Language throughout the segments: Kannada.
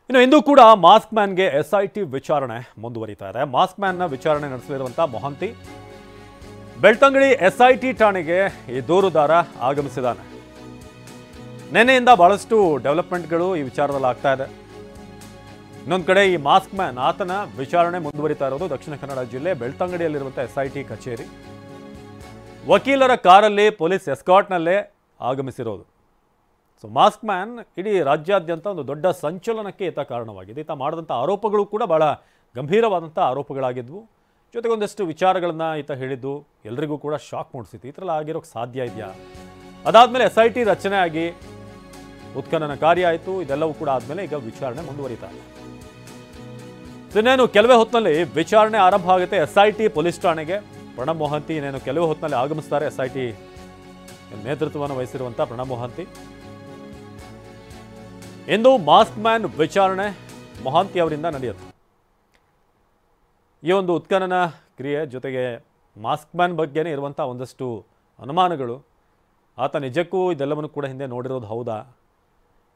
ಇನ್ನು ಇಂದು ಕೂಡ ಮಾಸ್ಕ್ ಮ್ಯಾನ್ಗೆ ಎಸ್ಐಟಿ ವಿಚಾರಣೆ ಮುಂದುವರಿತಾ ಇದೆ. ಮಾಸ್ಕ್ ಮ್ಯಾನ್ನ ವಿಚಾರಣೆ ನಡೆಸಲಿರುವಂತಹ ಮೊಹಂತಿ ಬೆಳ್ತಂಗಡಿ ಎಸ್ಐಟಿ ಠಾಣೆಗೆ ಈ ದೂರುದಾರ ಆಗಮಿಸಿದ್ದಾನೆ. ನಿನ್ನೆಯಿಂದ ಬಹಳಷ್ಟು ಡೆವಲಪ್ಮೆಂಟ್ಗಳು ಈ ವಿಚಾರದಲ್ಲಿ ಆಗ್ತಾ ಇದೆ. ಇನ್ನೊಂದು ಕಡೆ ಈ ಮಾಸ್ಕ್ ಮ್ಯಾನ್ ಆತನ ವಿಚಾರಣೆ ಮುಂದುವರಿತಾ ಇರೋದು ದಕ್ಷಿಣ ಕನ್ನಡ ಜಿಲ್ಲೆ ಬೆಳ್ತಂಗಡಿಯಲ್ಲಿರುವಂತಹ ಎಸ್ಐಟಿ ಕಚೇರಿ. ವಕೀಲರ ಕಾರಲ್ಲಿ ಪೊಲೀಸ್ ಎಸ್ಕಾಟ್ನಲ್ಲೇ ಆಗಮಿಸಿರೋದು. ಸೊ ಮಾಸ್ಕ್ ಮ್ಯಾನ್ ಇಡೀ ರಾಜ್ಯಾದ್ಯಂತ ಒಂದು ದೊಡ್ಡ ಸಂಚಲನಕ್ಕೆ ಈತ ಕಾರಣವಾಗಿದೆ. ಈತ ಮಾಡಿದಂಥ ಆರೋಪಗಳು ಕೂಡ ಬಹಳ ಗಂಭೀರವಾದಂಥ ಆರೋಪಗಳಾಗಿದ್ವು. ಜೊತೆಗೆ ಒಂದಷ್ಟು ವಿಚಾರಗಳನ್ನು ಈತ ಹೇಳಿದ್ದು ಎಲ್ರಿಗೂ ಕೂಡ ಶಾಕ್ ಮೂಡಿಸಿತ್ತು. ಈ ಥರ ಆಗಿರೋಕ್ಕೆ ಸಾಧ್ಯ ಇದೆಯಾ? ಅದಾದಮೇಲೆ ಎಸ್ಐಟಿ ರಚನೆ ಆಗಿ ಉತ್ಖನನ ಕಾರ್ಯ ಆಯಿತು. ಇದೆಲ್ಲವೂ ಕೂಡ ಆದಮೇಲೆ ಈಗ ವಿಚಾರಣೆ ಮುಂದುವರಿತಾ ಇದೆ. ಇನ್ನೇನು ಕೆಲವೇ ಹೊತ್ತಿನಲ್ಲಿ ವಿಚಾರಣೆ ಆರಂಭ ಆಗುತ್ತೆ ಎಸ್ಐಟಿ ಪೊಲೀಸ್ ಠಾಣೆಗೆ. ಪ್ರಣಬ್ ಮೊಹಂತಿ ಇನ್ನೇನು ಕೆಲವೇ ಹೊತ್ತಿನಲ್ಲಿ ಆಗಮಿಸ್ತಾರೆ. ಎಸ್ಐಟಿ ನೇತೃತ್ವವನ್ನು ವಹಿಸಿರುವಂಥ ಪ್ರಣಬ್ ಮೊಹಂತಿ. ಇಂದು ಮಾಸ್ಕ್ ಮ್ಯಾನ್ ವಿಚಾರಣೆ ಮೊಹಂತಿ ಅವರಿಂದ ನಡೆಯುತ್ತೆ. ಈ ಒಂದು ಉತ್ಖನನ ಕ್ರಿಯೆ ಜೊತೆಗೆ ಮಾಸ್ಕ್ ಮ್ಯಾನ್ ಬಗ್ಗೆನೇ ಇರುವಂಥ ಒಂದಷ್ಟು ಅನುಮಾನಗಳು, ಆತ ನಿಜಕ್ಕೂ ಇದೆಲ್ಲವನ್ನು ಕೂಡ ಹಿಂದೆ ನೋಡಿರೋದು ಹೌದಾ,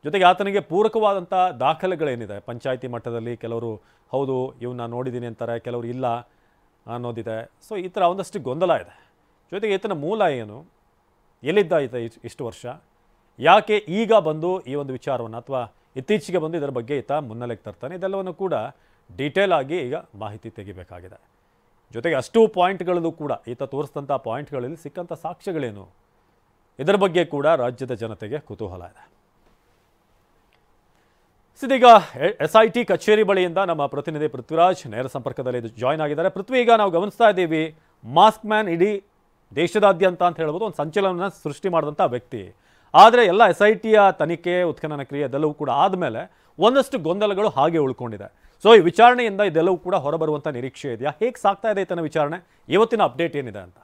ಜೊತೆಗೆ ಆತನಿಗೆ ಪೂರಕವಾದಂಥ ದಾಖಲೆಗಳೇನಿದೆ ಪಂಚಾಯಿತಿ ಮಟ್ಟದಲ್ಲಿ ಕೆಲವರು ಹೌದು ಇವನ್ನ ನೋಡಿದ್ದೀನಿ ಅಂತಾರೆ, ಕೆಲವರು ಇಲ್ಲ ಅನ್ನೋದಿದೆ. ಸೊ ಈ ಥರ ಒಂದಷ್ಟು ಗೊಂದಲ ಇದೆ. ಜೊತೆಗೆ ಈತನ ಮೂಲ ಏನು, ಎಲ್ಲಿದ್ದ ಈತ ಇಷ್ಟು ವರ್ಷ, ಯಾಕೆ ಈಗ ಬಂದು ಈ ಒಂದು ವಿಚಾರವನ್ನು ಅಥವಾ ಇತ್ತೀಚೆಗೆ ಬಂದು ಇದರ ಬಗ್ಗೆ ಈತ ಮುನ್ನೆಲೆಗೆ ತರ್ತಾನೆ, ಇದೆಲ್ಲವನ್ನು ಕೂಡ ಡೀಟೇಲ್ ಆಗಿ ಈಗ ಮಾಹಿತಿ ತೆಗಿಬೇಕಾಗಿದೆ. ಜೊತೆಗೆ ಅಷ್ಟು ಪಾಯಿಂಟ್ಗಳಲ್ಲೂ ಕೂಡ ಈತ ತೋರಿಸಿದಂಥ ಪಾಯಿಂಟ್ಗಳಲ್ಲಿ ಸಿಕ್ಕಂಥ ಸಾಕ್ಷ್ಯಗಳೇನು, ಇದರ ಬಗ್ಗೆ ಕೂಡ ರಾಜ್ಯದ ಜನತೆಗೆ ಕುತೂಹಲ ಇದೆ. ಇದೀಗ ಎಸ್ಐಟಿ ಕಚೇರಿ ಬಳಿಯಿಂದ ನಮ್ಮ ಪ್ರತಿನಿಧಿ ಪೃಥ್ವಿರಾಜ್ ನೇರ ಸಂಪರ್ಕದಲ್ಲಿ ಜಾಯ್ನ್ ಆಗಿದ್ದಾರೆ. ಪೃಥ್ವಿ, ಈಗ ನಾವು ಗಮನಿಸ್ತಾ ಇದ್ದೀವಿ ಮಾಸ್ಕ್ ಮ್ಯಾನ್ ಇಡೀ ದೇಶದಾದ್ಯಂತ ಅಂತ ಹೇಳ್ಬೋದು ಒಂದು ಸಂಚಲನ ಸೃಷ್ಟಿ ಮಾಡಿದಂಥ ವ್ಯಕ್ತಿ. ಆದರೆ ಎಲ್ಲ ಎಸ್ಐಟಿಯ ತನಿಖೆ ಉತ್ಖನನ ಕ್ರಿಯೆ ಇದೆಲ್ಲವೂ ಕೂಡ ಆದಮೇಲೆ ಒಂದಷ್ಟು ಗೊಂದಲಗಳು ಹಾಗೆ ಉಳ್ಕೊಂಡಿದೆ. ಸೊ ಈ ವಿಚಾರಣೆಯಿಂದ ಇದೆಲ್ಲವೂ ಕೂಡ ಹೊರಬರುವಂಥ ನಿರೀಕ್ಷೆ ಇದೆಯಾ? ಹೇಗೆ ಸಾಗ್ತಾ ಇದೆ ಈತನ ವಿಚಾರಣೆ? ಇವತ್ತಿನ ಅಪ್ಡೇಟ್ ಏನಿದೆ ಅಂತ?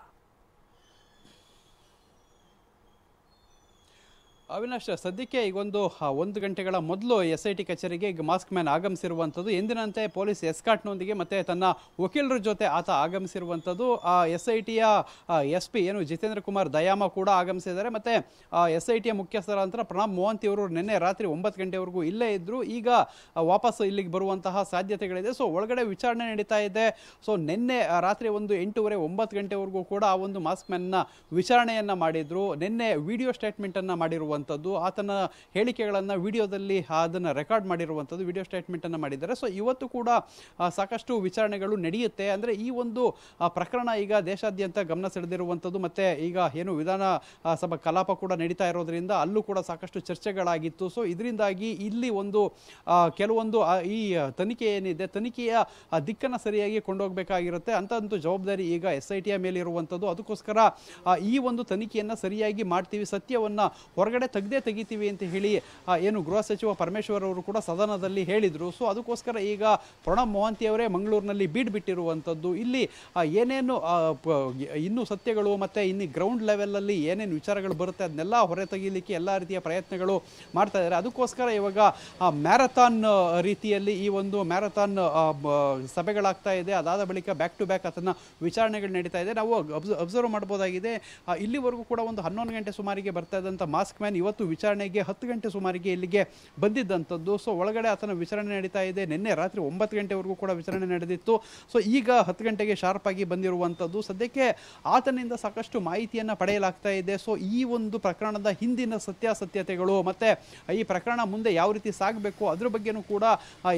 ಅವಿನಾಶ್, ಸದ್ಯಕ್ಕೆ ಈಗೊಂದು 1 ಗಂಟೆಗಳ ಮೊದಲು ಎಸ್ಐಟಿ ಕಚೇರಿಗೆ ಈಗ ಮಾಸ್ಕ್ ಮ್ಯಾನ್ ಆಗಮಿಸಿರುವಂಥದ್ದು. ಎಂದಿನಂತೆ ಪೊಲೀಸ್ ಎಸ್ಕಾಟ್ನೊಂದಿಗೆ ಮತ್ತೆ ತನ್ನ ವಕೀಲರ ಜೊತೆ ಆತ ಆಗಮಿಸಿರುವಂಥದ್ದು. ಎಸ್ಐಟಿಯ SP ಏನು ಜಿತೇಂದ್ರ ಕುಮಾರ್ ದಯಾಮ ಕೂಡ ಆಗಮಿಸಿದ್ದಾರೆ. ಮತ್ತೆ ಎಸ್ಐಟಿಯ ಮುಖ್ಯಸ್ಥರಾದಂಥ ಪ್ರಣಬ್ ಮೊಹಂತಿ ಅವರು ನಿನ್ನೆ ರಾತ್ರಿ 9 ಗಂಟೆವರೆಗೂ ಇಲ್ಲೇ ಇದ್ದರು. ಈಗ ವಾಪಸ್ ಇಲ್ಲಿಗೆ ಬರುವಂತಹ ಸಾಧ್ಯತೆಗಳಿದೆ. ಸೊ ಒಳಗಡೆ ವಿಚಾರಣೆ ನಡೀತಾ ಇದೆ. ಸೊ ನಿನ್ನೆ ರಾತ್ರಿ ಒಂದು 8:30 9 ಗಂಟೆವರೆಗೂ ಕೂಡ ಆ ಒಂದು ಮಾಸ್ಕ್ ಮ್ಯಾನ್ನ ವಿಚಾರಣೆಯನ್ನು ಮಾಡಿದ್ರು. ನಿನ್ನೆ ವಿಡಿಯೋ ಸ್ಟೇಟ್ಮೆಂಟನ್ನು ಮಾಡಿರುವಂಥದ್ದು, ಆತನ ಹೇಳಿಕೆಗಳನ್ನು ವಿಡಿಯೋದಲ್ಲಿ ಅದನ್ನು ರೆಕಾರ್ಡ್ ಮಾಡಿರುವಂಥದ್ದು, ವಿಡಿಯೋ ಸ್ಟೇಟ್ಮೆಂಟನ್ನು ಮಾಡಿದ್ದಾರೆ. ಸೊ ಇವತ್ತು ಕೂಡ ಸಾಕಷ್ಟು ವಿಚಾರಣೆಗಳು ನಡೆಯುತ್ತೆ. ಅಂದರೆ ಈ ಒಂದು ಪ್ರಕರಣ ಈಗ ದೇಶಾದ್ಯಂತ ಗಮನ ಸೆಳೆದಿರುವಂಥದ್ದು. ಮತ್ತು ಈಗ ಏನು ವಿಧಾನಸಭಾ ಕಲಾಪ ಕೂಡ ನಡೀತಾ ಇರೋದ್ರಿಂದ ಅಲ್ಲೂ ಕೂಡ ಸಾಕಷ್ಟು ಚರ್ಚೆಗಳಾಗಿತ್ತು. ಸೊ ಇದರಿಂದಾಗಿ ಇಲ್ಲಿ ಒಂದು ಕೆಲವೊಂದು ಈ ತನಿಖೆ ಏನಿದೆ, ತನಿಖೆಯ ದಿಕ್ಕನ್ನು ಸರಿಯಾಗಿ ಕೊಂಡೋಗಬೇಕಾಗಿರುತ್ತೆ. ಅಂಥದ್ದು ಜವಾಬ್ದಾರಿ ಈಗ SITಯ ಮೇಲೆ ಇರುವಂಥದ್ದು. ಅದಕ್ಕೋಸ್ಕರ ಈ ಒಂದು ತನಿಖೆಯನ್ನು ಸರಿಯಾಗಿ ಮಾಡ್ತೀವಿ, ಸತ್ಯವನ್ನು ಹೊರಗಡೆ ತೆಗಿತೀವಿ ಅಂತ ಹೇಳಿ ಏನು ಗೃಹ ಸಚಿವ ಪರಮೇಶ್ವರ್ ಅವರು ಕೂಡ ಸದನದಲ್ಲಿ ಹೇಳಿದರು. ಸೊ ಅದಕ್ಕೋಸ್ಕರ ಈಗ ಪ್ರಣಬ್ ಮೊಹಂತಿ ಅವರೇ ಮಂಗಳೂರಿನಲ್ಲಿ ಬೀಡ್ ಬಿಟ್ಟಿರುವಂಥದ್ದು. ಇಲ್ಲಿ ಏನೇನು ಇನ್ನೂ ಸತ್ಯಗಳು ಮತ್ತು ಇನ್ನು ಗ್ರೌಂಡ್ ಲೆವೆಲಲ್ಲಿ ಏನೇನು ವಿಚಾರಗಳು ಬರುತ್ತೆ ಅದನ್ನೆಲ್ಲ ಹೊರ ತೆಗೀಲಿಕ್ಕೆ ಎಲ್ಲ ರೀತಿಯ ಪ್ರಯತ್ನಗಳು ಮಾಡ್ತಾ ಇದ್ದಾರೆ. ಅದಕ್ಕೋಸ್ಕರ ಇವಾಗ ಮ್ಯಾರಥಾನ್ ರೀತಿಯಲ್ಲಿ ಈ ಒಂದು ಮ್ಯಾರಥಾನ್ ಸಭೆಗಳಾಗ್ತಾ ಇದೆ. ಅದಾದ ಬಳಿಕ ಬ್ಯಾಕ್ ಟು ಬ್ಯಾಕ್ ಅದನ್ನು ವಿಚಾರಣೆಗಳು ನಡೀತಾ ಇದೆ. ನಾವು ಅಬ್ಸರ್ವ್ ಮಾಡ್ಬೋದಾಗಿದೆ. ಇಲ್ಲಿವರೆಗೂ ಕೂಡ ಒಂದು 11 ಗಂಟೆ ಸುಮಾರಿಗೆ ಬರ್ತಾ ಇದ್ದಂಥ ಮಾಸ್ಕ್ ಮ್ಯಾನ್ ಇವತ್ತು ವಿಚಾರಣೆಗೆ 10 ಗಂಟೆ ಸುಮಾರಿಗೆ ಇಲ್ಲಿಗೆ ಬಂದಿದ್ದಂಥದ್ದು. ಸೊ ಒಳಗಡೆ ಆತನ ವಿಚಾರಣೆ ನಡೀತಾ ಇದೆ. ನಿನ್ನೆ ರಾತ್ರಿ 9 ಗಂಟೆವರೆಗೂ ಕೂಡ ವಿಚಾರಣೆ ನಡೆದಿತ್ತು. ಸೊ ಈಗ 10 ಗಂಟೆಗೆ ಶಾರ್ಪ್ ಆಗಿ ಬಂದಿರುವಂಥದ್ದು. ಸದ್ಯಕ್ಕೆ ಆತನಿಂದ ಸಾಕಷ್ಟು ಮಾಹಿತಿಯನ್ನು ಪಡೆಯಲಾಗ್ತಾ ಇದೆ. ಸೊ ಈ ಒಂದು ಪ್ರಕರಣದ ಹಿಂದಿನ ಸತ್ಯಾಸತ್ಯತೆಗಳು ಮತ್ತು ಈ ಪ್ರಕರಣ ಮುಂದೆ ಯಾವ ರೀತಿ ಸಾಗಬೇಕು ಅದ್ರ ಬಗ್ಗೆನೂ ಕೂಡ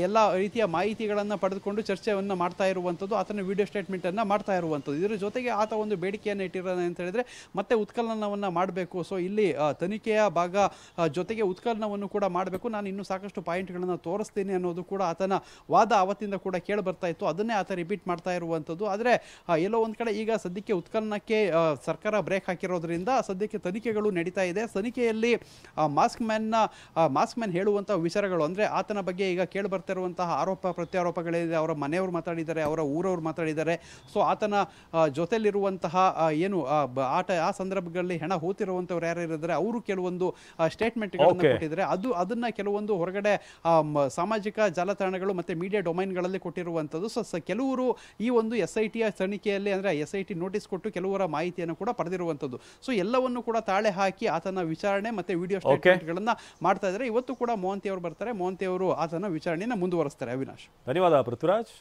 ಎಲ್ಲ ರೀತಿಯ ಮಾಹಿತಿಗಳನ್ನು ಪಡೆದುಕೊಂಡು ಚರ್ಚೆಯನ್ನು ಮಾಡ್ತಾ ಇರುವಂಥದ್ದು, ಆತನ ವಿಡಿಯೋ ಸ್ಟೇಟ್ಮೆಂಟನ್ನು ಮಾಡ್ತಾ ಇರುವಂಥದ್ದು. ಇದರ ಜೊತೆಗೆ ಆತ ಒಂದು ಬೇಡಿಕೆಯನ್ನು ಇಟ್ಟಿರೋದು ಅಂತ ಹೇಳಿದ್ರೆ ಮತ್ತೆ ಉತ್ಖನನವನ್ನು ಮಾಡಬೇಕು. ಸೊ ಇಲ್ಲಿ ತನಿಖೆಯ ಭಾಗ ಜೊತೆಗೆ ಉತ್ಖನನವನ್ನು ಕೂಡ ಮಾಡಬೇಕು, ನಾನು ಇನ್ನೂ ಸಾಕಷ್ಟು ಪಾಯಿಂಟ್ಗಳನ್ನು ತೋರಿಸ್ತೀನಿ ಅನ್ನೋದು ಕೂಡ ಆತನ ವಾದ ಆವತ್ತಿಂದ ಕೂಡ ಕೇಳಿ ಬರ್ತಾ ಇತ್ತು. ಅದನ್ನೇ ಆತ ರಿಪೀಟ್ ಮಾಡ್ತಾ ಇರುವಂಥದ್ದು. ಆದರೆ ಎಲ್ಲೋ ಒಂದು ಕಡೆ ಈಗ ಸದ್ಯಕ್ಕೆ ಉತ್ಖನನಕ್ಕೆ ಸರ್ಕಾರ ಬ್ರೇಕ್ ಹಾಕಿರೋದ್ರಿಂದ ಸದ್ಯಕ್ಕೆ ತನಿಖೆಗಳು ನಡೀತಾ ಇದೆ. ತನಿಖೆಯಲ್ಲಿ ಮಾಸ್ಕ್ ಮ್ಯಾನ್ ಹೇಳುವಂಥ ವಿಚಾರಗಳು ಅಂದರೆ ಆತನ ಬಗ್ಗೆ ಈಗ ಕೇಳಿ ಬರ್ತಾ ಇರುವಂತಹ ಆರೋಪ ಪ್ರತ್ಯಾರೋಪಗಳಿದೆ. ಅವರ ಮನೆಯವರು ಮಾತಾಡಿದ್ದಾರೆ, ಅವರ ಊರವರು ಮಾತಾಡಿದ್ದಾರೆ. ಸೊ ಆತನ ಜೊತೆಲಿರುವಂತಹ ಏನು ಆ ಸಂದರ್ಭಗಳಲ್ಲಿ ಹೆಣ ಹೂತಿರುವಂಥವ್ರು ಯಾರು ಇರಿದ್ದಾರೆ ಅವರು ಕೆಲವೊಂದು ಒಂದು ಸ್ಟೇಟ್ಮೆಂಟ್ಗಳನ್ನು ಕೊಟ್ಟಿದ್ದಾರೆ. ಅದನ್ನ ಕೆಲವೊಂದು ಹೊರಗಡೆ ಸಾಮಾಜಿಕ ಜಾಲತಾಣಗಳು ಮತ್ತೆ ಮೀಡಿಯಾ ಡೊಮೈನ್ಗಳಲ್ಲಿ ಕೊಟ್ಟಿರುವಂಥದ್ದು. ಸೊ ಕೆಲವರು ಈ ಒಂದು SIT ತನಿಖೆಯಲ್ಲಿ ಅಂದ್ರೆ SIT ನೋಟಿಸ್ ಕೊಟ್ಟು ಕೆಲವರ ಮಾಹಿತಿಯನ್ನು ಕೂಡ ಪಡೆದಿರುವಂಥದ್ದು. ಸೊ ಎಲ್ಲವನ್ನು ಕೂಡ ತಾಳೆ ಹಾಕಿ ಆತನ ವಿಚಾರಣೆ ಮತ್ತೆ ವಿಡಿಯೋ ಸ್ಟೇಟ್ಮೆಂಟ್ಗಳನ್ನ ಮಾಡ್ತಾ ಇದ್ದಾರೆ. ಇವತ್ತು ಕೂಡ ಮೊಹಂತಿ ಅವರು ಬರ್ತಾರೆ. ಮೊಹಂತಿ ಅವರು ಆತನ ವಿಚಾರಣೆಯನ್ನು ಮುಂದುವರಿಸ್ತಾರೆ. ಅವಿನಾಶ್, ಧನ್ಯವಾದ ಪೃಥ್ವಿರಾಜ್.